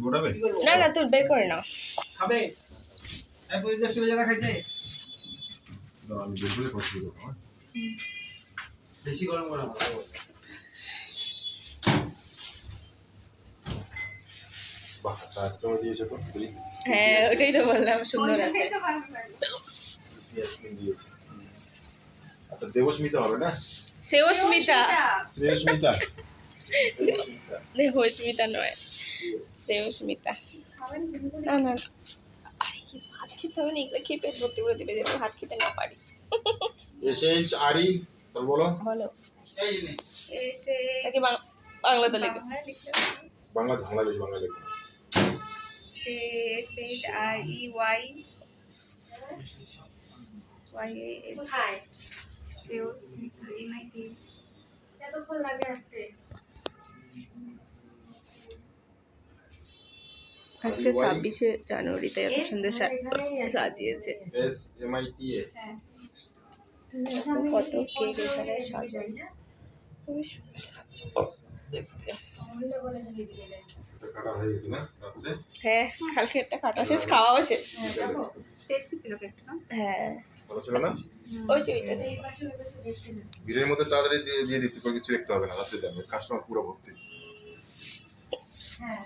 গোটাবে না না তুই বের করে নাও। খাবে এক ওই চলে যাবে খাইতে আমি বের করে পছন্দ করবো হ্যাঁ বেশি গরম করা ভালো বাহ আজকে দিয়েছে তো বলি হ্যাঁ ওটাই তো বললাম সুন্দর আছে। ইয়াসমিন দিয়েছে আচ্ছা দেবস্মিতা হবে না শ্রেয়স্মিতা। শ্রেয়স্মিতা দেবস্মিতা নয় শ্রেয়স্মিতা। না না আরে কি ভাত খেতে হবে না, এগুলো খেয়ে পেট ভর্তি করে দেবে, যেন ভাত খেতে না পারি। এসএইচ আরই তাহলে বলো বলো এই নে নাকি বাংলাতে লেখো? বাংলা ঝামেলা বেশি বাংলা লেখো এতক্ষণ লাগে আসতে আজকে 26শে জানুয়ারি, তাই এত সুন্দর সাজিয়েছে। এস এম আই টি এ কত কেক এখানে সাজানো, খুবই সুন্দর লাগছে দেখতে। কাটা হয়ে গেছে না রাত্রে হ্যাঁ কালকে একটা কাটা শেষ, খাওয়াও শেষ। টেস্টি ছিল কেকটা। হ্যাঁ ভালো ছিল না ওই যে ওইটা ছিল। ভিড়ের মধ্যে তাড়াতাড়ি দিয়ে দিচ্ছি কোনো কিছু দেখতে হবে না রাত্রে যাবে কাস্টমার পুরো ভর্তি হ্যাঁ